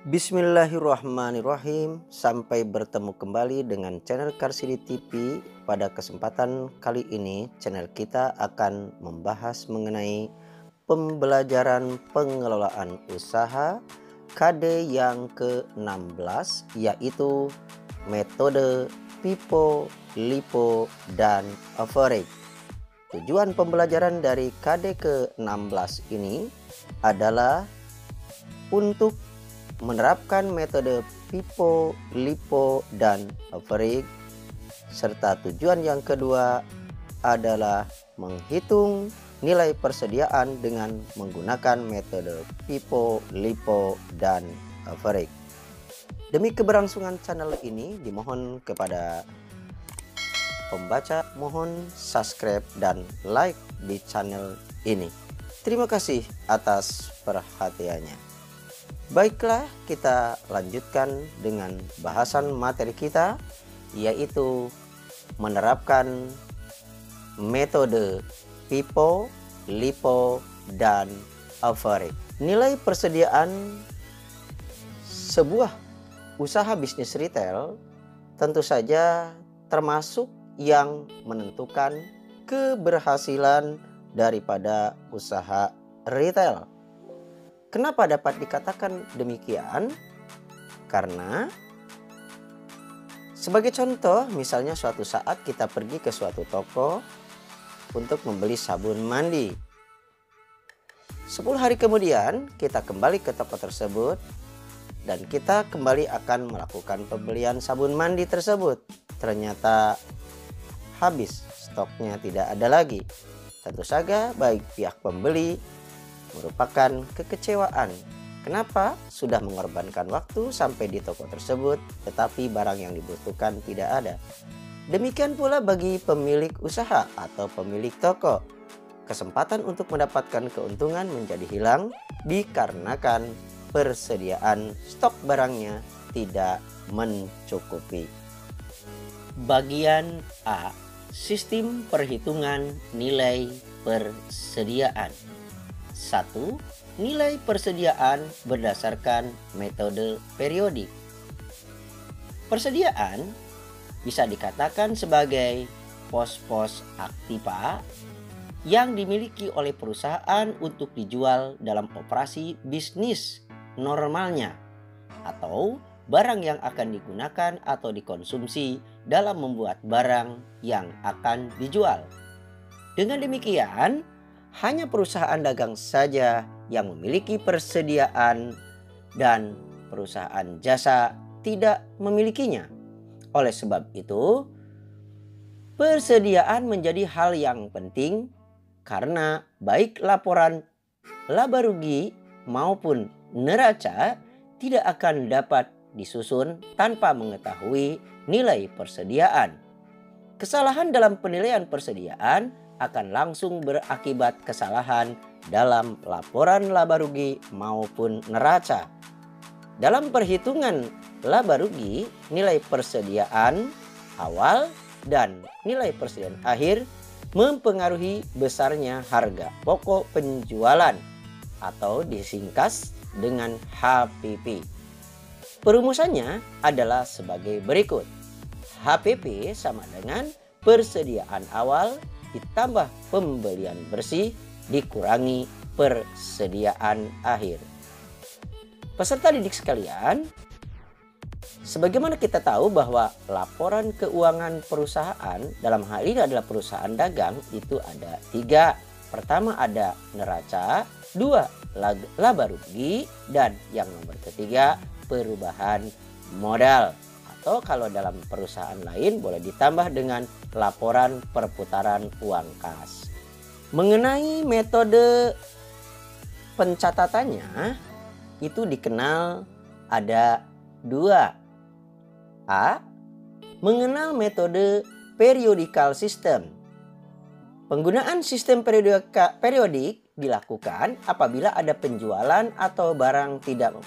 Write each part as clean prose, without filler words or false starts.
Bismillahirrahmanirrahim. Sampai bertemu kembali dengan channel Karsidi TV. Pada kesempatan kali ini channel kita akan membahas mengenai pembelajaran pengelolaan usaha KD yang ke-16, yaitu metode FIFO, LIFO, dan average. Tujuan pembelajaran dari KD ke-16 ini adalah untuk menerapkan metode FIFO, LIFO, dan average, serta tujuan yang kedua adalah menghitung nilai persediaan dengan menggunakan metode FIFO, LIFO, dan average. Demi keberlangsungan channel ini, dimohon kepada pembaca mohon subscribe dan like di channel ini. Terima kasih atas perhatiannya. Baiklah, kita lanjutkan dengan bahasan materi kita, yaitu menerapkan metode FIFO, LIFO, dan average. Nilai persediaan sebuah usaha bisnis retail tentu saja termasuk yang menentukan keberhasilan daripada usaha retail. Kenapa dapat dikatakan demikian? Karena sebagai contoh, misalnya suatu saat kita pergi ke suatu toko untuk membeli sabun mandi. 10 hari kemudian kita kembali ke toko tersebut dan kita kembali akan melakukan pembelian sabun mandi tersebut. Ternyata habis, stoknya tidak ada lagi. Tentu saja baik pihak pembeli merupakan kekecewaan. Kenapa? Sudah mengorbankan waktu sampai di toko tersebut, tetapi barang yang dibutuhkan tidak ada. Demikian pula bagi pemilik usaha atau pemilik toko. Kesempatan untuk mendapatkan keuntungan menjadi hilang dikarenakan persediaan stok barangnya tidak mencukupi. Bagian A. Sistem perhitungan nilai persediaan. 1. Nilai persediaan berdasarkan metode periodik. Persediaan bisa dikatakan sebagai pos-pos aktiva yang dimiliki oleh perusahaan untuk dijual dalam operasi bisnis normalnya, atau barang yang akan digunakan atau dikonsumsi dalam membuat barang yang akan dijual. Dengan demikian, hanya perusahaan dagang saja yang memiliki persediaan dan perusahaan jasa tidak memilikinya. Oleh sebab itu, persediaan menjadi hal yang penting karena baik laporan laba rugi maupun neraca tidak akan dapat disusun tanpa mengetahui nilai persediaan. Kesalahan dalam penilaian persediaan akan langsung berakibat kesalahan dalam laporan laba rugi maupun neraca. Dalam perhitungan laba rugi, nilai persediaan awal dan nilai persediaan akhir mempengaruhi besarnya harga pokok penjualan atau disingkat dengan HPP. Perumusannya adalah sebagai berikut. HPP sama dengan persediaan awal ditambah pembelian bersih dikurangi persediaan akhir. Peserta didik sekalian, sebagaimana kita tahu bahwa laporan keuangan perusahaan dalam hal ini adalah perusahaan dagang itu ada 3. Pertama ada neraca, 2 laba rugi, dan yang nomor ketiga perubahan modal. Atau kalau dalam perusahaan lain boleh ditambah dengan laporan perputaran uang kas. Mengenai metode pencatatannya itu dikenal ada 2. A. Mengenal metode periodical system. Penggunaan sistem periodik dilakukan apabila ada penjualan atau barang tidak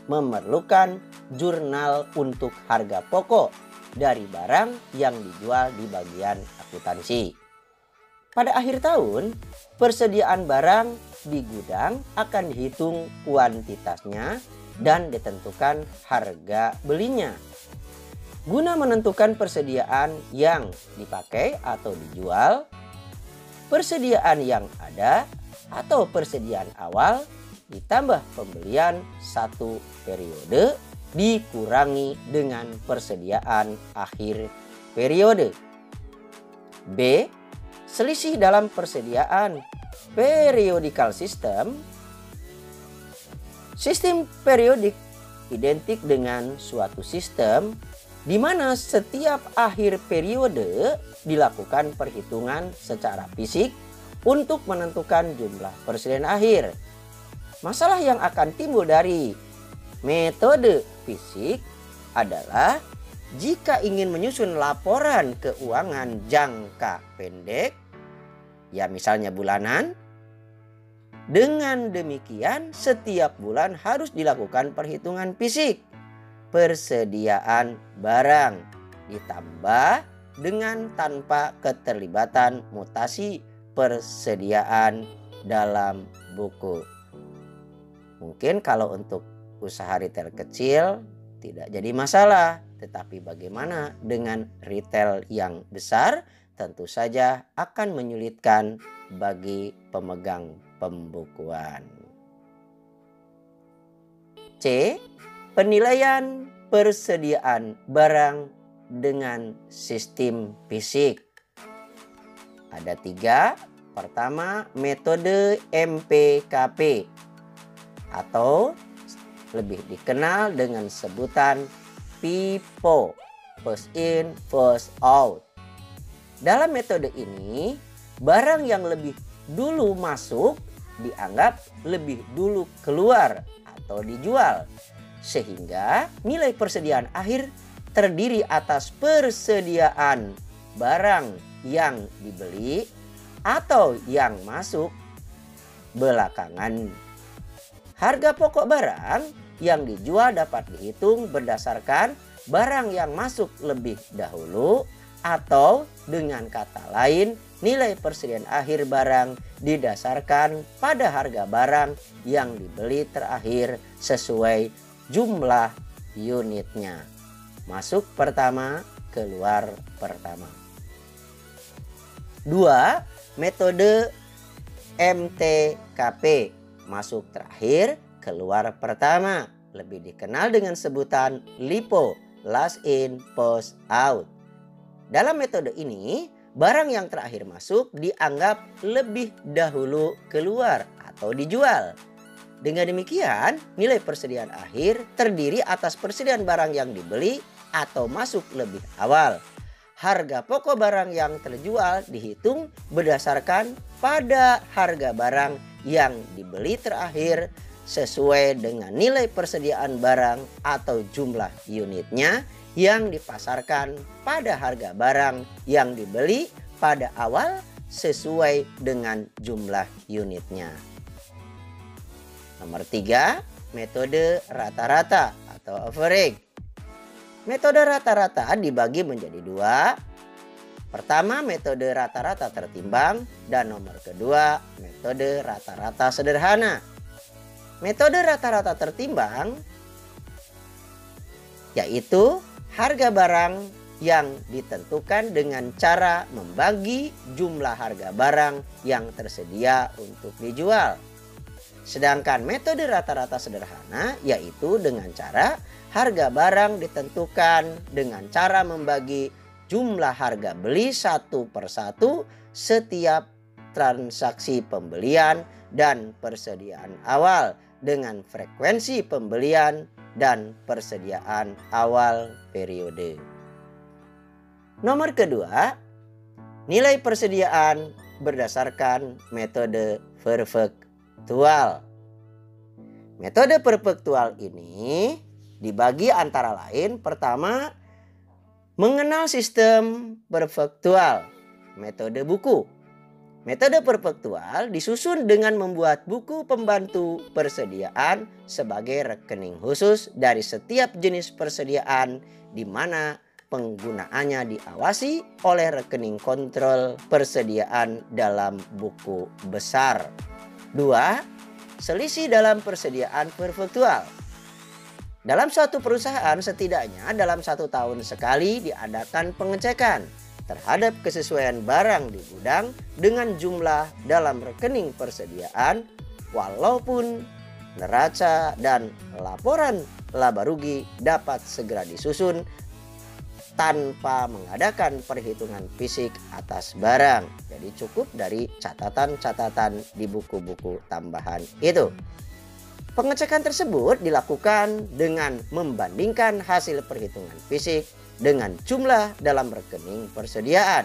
memerlukan jurnal untuk harga pokok dari barang yang dijual di bagian akuntansi. Pada akhir tahun, persediaan barang di gudang akan dihitung kuantitasnya dan ditentukan harga belinya. Guna menentukan persediaan yang dipakai atau dijual, persediaan yang ada atau persediaan awal ditambah pembelian satu periode dikurangi dengan persediaan akhir periode. B. Selisih dalam persediaan periodical system. Sistem periodik identik dengan suatu sistem di mana setiap akhir periode dilakukan perhitungan secara fisik untuk menentukan jumlah persediaan akhir. Masalah yang akan timbul dari metode fisik adalah jika ingin menyusun laporan keuangan jangka pendek, ya misalnya bulanan, dengan demikian setiap bulan harus dilakukan perhitungan fisik persediaan barang ditambah dengan tanpa keterlibatan mutasi persediaan dalam buku. Mungkin kalau untuk usaha retail kecil tidak jadi masalah, tetapi bagaimana dengan retail yang besar? Tentu saja akan menyulitkan bagi pemegang pembukuan. C. Penilaian persediaan barang dengan sistem fisik. Ada 3. Pertama, metode MPKP atau lebih dikenal dengan sebutan FIFO, first in, first out. Dalam metode ini, barang yang lebih dulu masuk dianggap lebih dulu keluar atau dijual, sehingga nilai persediaan akhir terdiri atas persediaan barang yang dibeli atau yang masuk belakangan. Harga pokok barang yang dijual dapat dihitung berdasarkan barang yang masuk lebih dahulu, atau dengan kata lain nilai persediaan akhir barang didasarkan pada harga barang yang dibeli terakhir sesuai jumlah unitnya. Masuk pertama, keluar pertama. 2. Metode MTKP, masuk terakhir, keluar pertama, lebih dikenal dengan sebutan LIFO, last in, first out. Dalam metode ini, barang yang terakhir masuk dianggap lebih dahulu keluar atau dijual. Dengan demikian, nilai persediaan akhir terdiri atas persediaan barang yang dibeli atau masuk lebih awal. Harga pokok barang yang terjual dihitung berdasarkan pada harga barang yang dibeli terakhir sesuai dengan nilai persediaan barang atau jumlah unitnya yang dipasarkan pada harga barang yang dibeli pada awal sesuai dengan jumlah unitnya. Nomor 3, metode rata-rata atau average. Metode rata-rata dibagi menjadi 2. Pertama, metode rata-rata tertimbang, dan nomor kedua, metode rata-rata sederhana. Metode rata-rata tertimbang yaitu harga barang yang ditentukan dengan cara membagi jumlah harga barang yang tersedia untuk dijual. Sedangkan metode rata-rata sederhana yaitu dengan cara harga barang ditentukan dengan cara membagi jumlah harga beli satu persatu setiap transaksi pembelian dan persediaan awal dengan frekuensi pembelian dan persediaan awal periode. Nomor kedua, nilai persediaan berdasarkan metode perfektual. Metode perfektual ini dibagi antara lain, pertama, mengenal sistem perfektual, metode buku. Metode perfektual disusun dengan membuat buku pembantu persediaan sebagai rekening khusus dari setiap jenis persediaan di mana penggunaannya diawasi oleh rekening kontrol persediaan dalam buku besar. 2. Selisih dalam persediaan perfektual. Dalam suatu perusahaan setidaknya dalam 1 tahun sekali diadakan pengecekan terhadap kesesuaian barang di gudang dengan jumlah dalam rekening persediaan, walaupun neraca dan laporan laba rugi dapat segera disusun tanpa mengadakan perhitungan fisik atas barang. Jadi cukup dari catatan-catatan di buku-buku tambahan itu. Pengecekan tersebut dilakukan dengan membandingkan hasil perhitungan fisik dengan jumlah dalam rekening persediaan.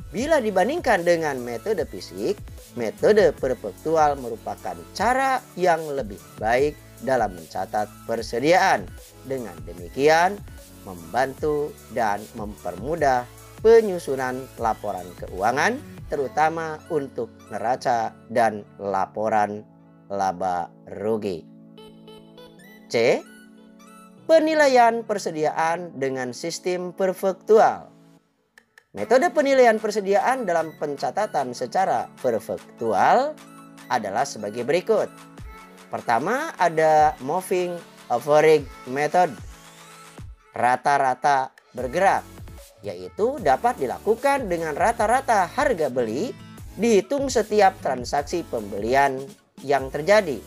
Bila dibandingkan dengan metode fisik, metode perfaktual merupakan cara yang lebih baik dalam mencatat persediaan. Dengan demikian, membantu dan mempermudah penyusunan laporan keuangan, terutama untuk neraca dan laporan laba rugi. C. Penilaian persediaan dengan sistem perfaktual. Metode penilaian persediaan dalam pencatatan secara perfaktual adalah sebagai berikut. Pertama, ada moving average method, rata-rata bergerak, yaitu dapat dilakukan dengan rata-rata harga beli dihitung setiap transaksi pembelian yang terjadi.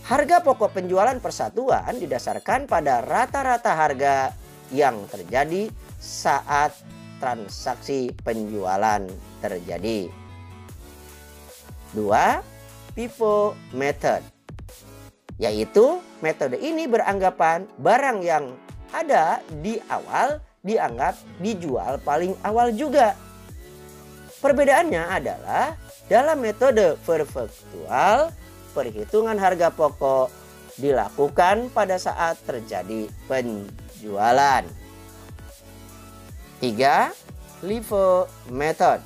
Harga pokok penjualan persatuan didasarkan pada rata-rata harga yang terjadi saat transaksi penjualan terjadi. 2. FIFO method, yaitu metode ini beranggapan barang yang ada di awal dianggap dijual paling awal juga. Perbedaannya adalah dalam metode perfaktual, perhitungan harga pokok dilakukan pada saat terjadi penjualan. 3. LIFO method.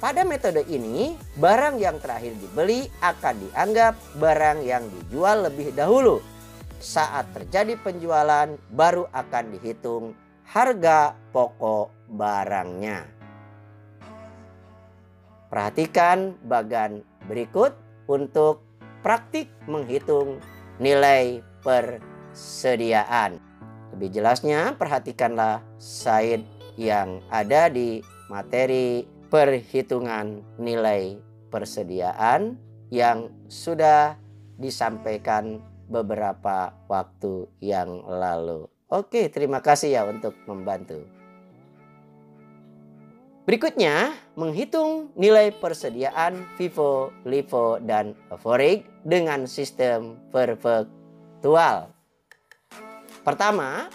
Pada metode ini, barang yang terakhir dibeli akan dianggap barang yang dijual lebih dahulu. Saat terjadi penjualan, baru akan dihitung harga pokok barangnya. Perhatikan bagan berikut untuk praktik menghitung nilai persediaan. Lebih jelasnya, perhatikanlah slide yang ada di materi perhitungan nilai persediaan yang sudah disampaikan beberapa waktu yang lalu. Oke, terima kasih ya untuk membantu. Berikutnya, menghitung nilai persediaan FIFO, LIFO, dan average dengan sistem perfaktual. Pertama,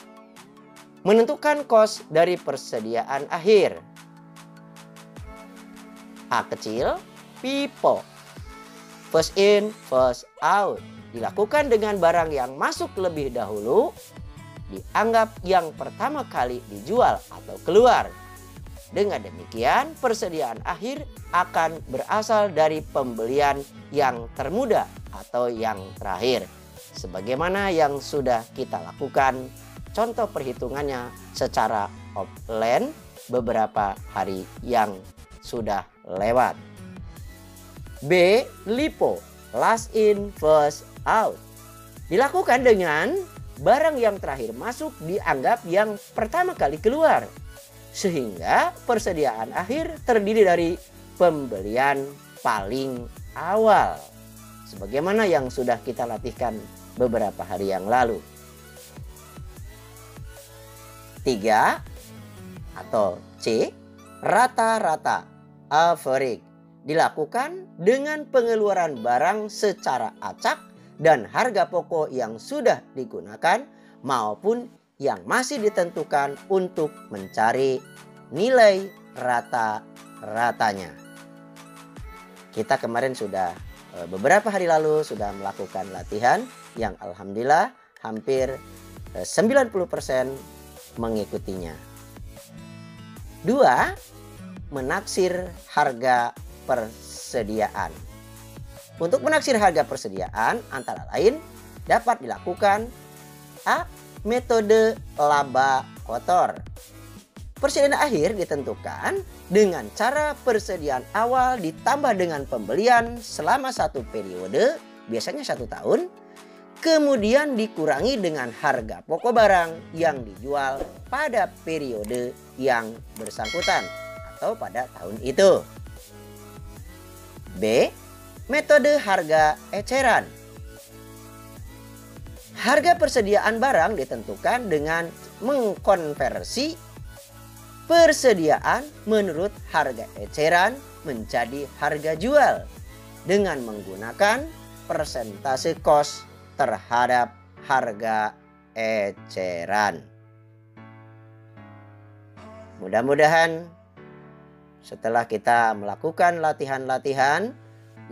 menentukan kos dari persediaan akhir. A kecil, FIFO, first in, first out, dilakukan dengan barang yang masuk lebih dahulu, dianggap yang pertama kali dijual atau keluar. Dengan demikian, persediaan akhir akan berasal dari pembelian yang termuda atau yang terakhir. Sebagaimana yang sudah kita lakukan, contoh perhitungannya secara offline beberapa hari yang sudah lewat. B. LIFO, last in, first out, dilakukan dengan barang yang terakhir masuk dianggap yang pertama kali keluar. Sehingga persediaan akhir terdiri dari pembelian paling awal. Sebagaimana yang sudah kita latihkan beberapa hari yang lalu. 3 atau C, rata-rata average, dilakukan dengan pengeluaran barang secara acak dan harga pokok yang sudah digunakan maupun yang masih ditentukan untuk mencari nilai rata-ratanya. Kita kemarin sudah beberapa hari lalu sudah melakukan latihan yang alhamdulillah hampir 90% mengikutinya. 2. Menaksir harga persediaan. Untuk menaksir harga persediaan antara lain dapat dilakukan A. Metode laba kotor. Persediaan akhir ditentukan dengan cara persediaan awal ditambah dengan pembelian selama satu periode, biasanya 1 tahun, kemudian dikurangi dengan harga pokok barang yang dijual pada periode yang bersangkutan atau pada tahun itu. B. Metode harga eceran. Harga persediaan barang ditentukan dengan mengkonversi persediaan menurut harga eceran menjadi harga jual dengan menggunakan persentase kos terhadap harga eceran. Mudah-mudahan setelah kita melakukan latihan-latihan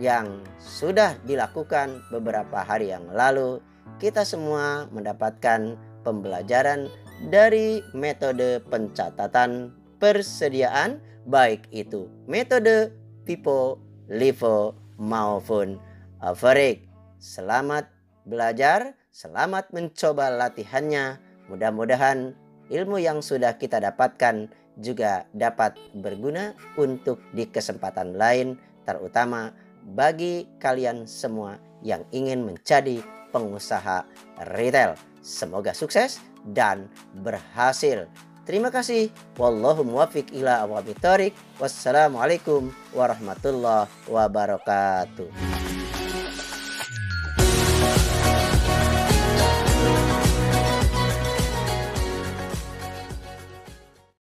yang sudah dilakukan beberapa hari yang lalu, kita semua mendapatkan pembelajaran dari metode pencatatan persediaan, baik itu metode FIFO, LIFO maupun average. Selamat belajar, selamat mencoba latihannya. Mudah-mudahan ilmu yang sudah kita dapatkan juga dapat berguna untuk di kesempatan lain, terutama bagi kalian semua yang ingin menjadi pengusaha retail. Semoga sukses dan berhasil. Terima kasih. Wallahu muwaffiq ila aqwamit thoriq. Wassalamualaikum warahmatullahi wabarakatuh.